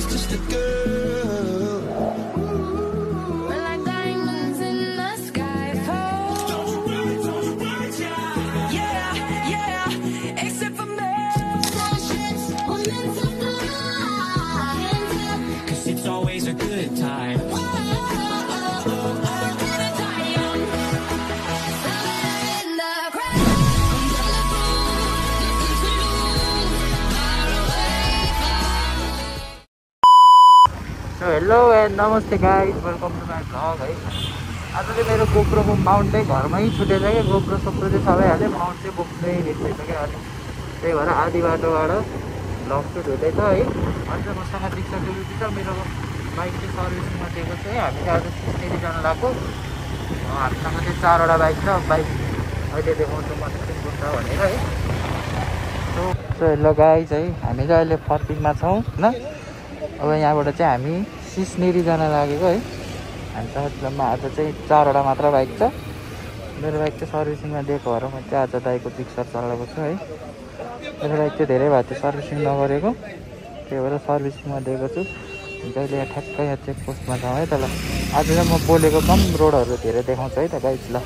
was just a girl. We're like diamonds in the sky. Yeah, yeah, except for me. Cause it's always a good time. So hello and namaste guys, welcome to my vlog है। आज चाहिँ मेरो गोप्रोको Mount चाहिँ घरमै छुटेछ क्या। GoPro सोप्रो चाहिँ सबै हाल्यो, माउन्ट चाहिँ बोक्नै बिर्सेछ क्या। अनि त्यही भएर आधी बाटोबाट भ्लग सुट हुँदैछ है। अनि चाहिँ मसँग दिक्षा डुलुटी छ, मेरो बाइक चाहिँ सर्भिसिङमा दिएको छ है। हामी चाहिँ आज सिक्नेरी जान लाग्यो। हामीसँग चाहिँ 4वटा बाइक छ। बाइक अहिले देखाउँछु म चाहिँ कुन छ भनेर है। सो हेलो गाइज है, हामी चाहिँ अहिले फर्किङमा छौँ होइन। अब यहाँबाट चाहिँ हामी सिस्नेरी जान लागेको है। हामीसँग फिल्ममा आज चाहिँ 4वटा मात्र बाइक छ। मेरो बाइक चाहिँ सर्भिसिङमा दिएको भएर म चाहिँ आज दाइको पिक्चर चलाएको छु है। मेरो बाइक चाहिँ धेरै भएको थियो सर्भिसिङ नगरेको, त्यही भएर सर्भिसिङमा दिएको छु। जहिले यहाँ ठ्याक्कै यहाँ चेकपोस्टमा छौँ है त। ल आज चाहिँ म बोलेको कम रोडहरू धेरै देखाउँछु है त गाइज। ल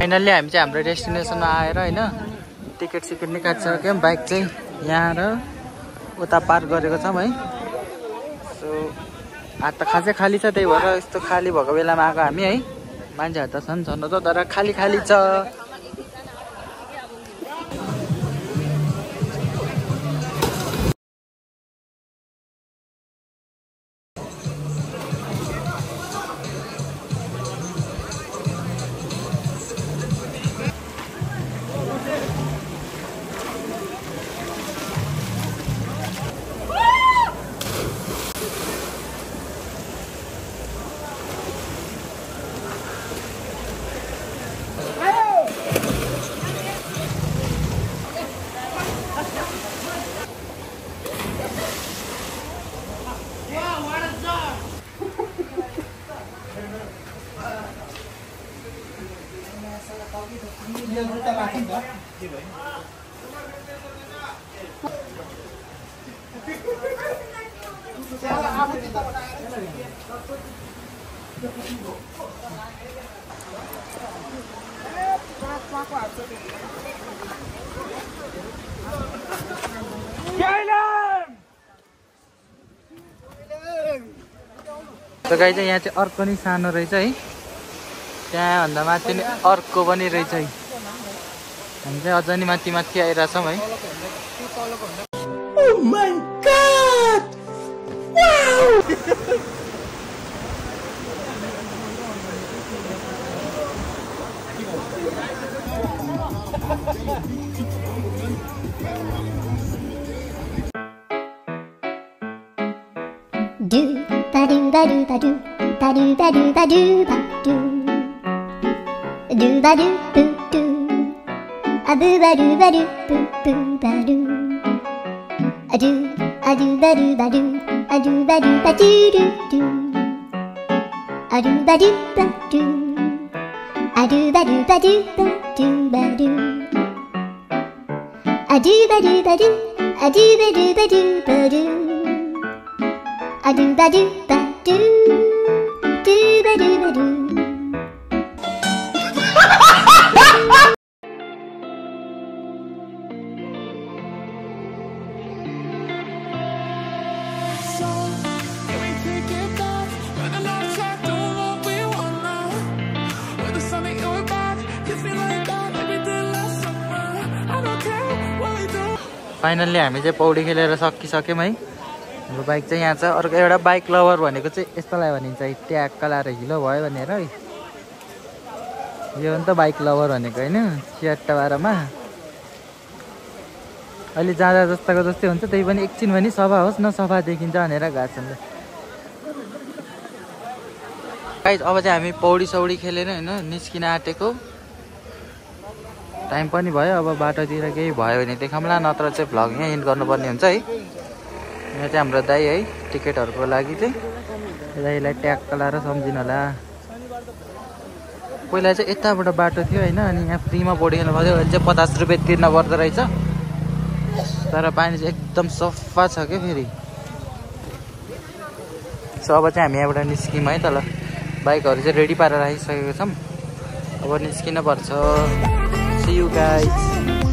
फाइनल्ली हामी चाहिँ हाम्रो डेस्टिनेसनमा आएर होइन टिकट सिकेट नि काटिसक्यौँ। बाइक चाहिँ यहाँ र उता पार्क गरेको छौँ है। सो आज त खासै खाली छ, त्यही भएर यस्तो खाली भएको बेलामा आएको हामी है। मान्छेहरू त छन् त तर खाली खाली छ। तो गाई चाहिँ यहाँ चाहिँ अर्को नि सानो रहेछ है। त्यहाँभन्दा माथि नि अर्को पनि रहेछ है। हामी चाहिँ अझ नि माथि माथि आइरहेछौँ है। Oh my God! Wow! Do ba do ba do ba do ba do ba do ba do ba do ba do boo do a boo ba do ba do boo boo ba do a do ba do ba do a do ba do ba do do do a do ba do ba do a do ba do ba do ba do ba do a do ba do ba do a do ba do ba do ba do a do ba do ba do ba do ba do. Finally हामी चाहिँ पौडी खेलेर सकिसक्यौँ है। हाम्रो bike चाहिँ यहाँ छ। अर्को एउटा बाइक लभर भनेको चाहिँ यस्तोलाई भनिन्छ है, ट्याक्क लाएर हिलो भयो भनेर है। यो हो नि त बाइक लभर भनेको होइन, चियाट्टा बाह्रमा अहिले जाँदा जस्ताको जस्तै हुन्छ, त्यही पनि एकछिन पनि सफा होस् न सफा देखिन्छ भनेर गएको छ। गाइस अब चाहिँ हामी पौडी सौडी खेलेर होइन निस्किन आँटेको। टाइम पनि भयो, अब बाटोतिर केही भयो भने देखाउँला, नत्र चाहिँ भ्लग यहाँ एन्ड गर्नुपर्ने हुन्छ है। यहाँ चाहिँ हाम्रो दाइ है टिकटहरूको लागि चाहिँ दाइलाई ट्याक्क लाएर सम्झिनु होला। पहिला चाहिँ यताबाट बाटो थियो होइन, अनि यहाँ फ्रीमा पौडी खेल्नु पर्थ्यो। अहिले चाहिँ 50 रुपियाँ तिर्नु पर्दो रहेछ। तर पानी चाहिँ एकदम सफा छ क्या फेरि। सो अब चाहिँ हामी यहाँबाट निस्क्यौँ है। तल बाइकहरू चाहिँ रेडी पारेर राखिसकेको छौँ, अब निस्किन पर्छ। See you guys.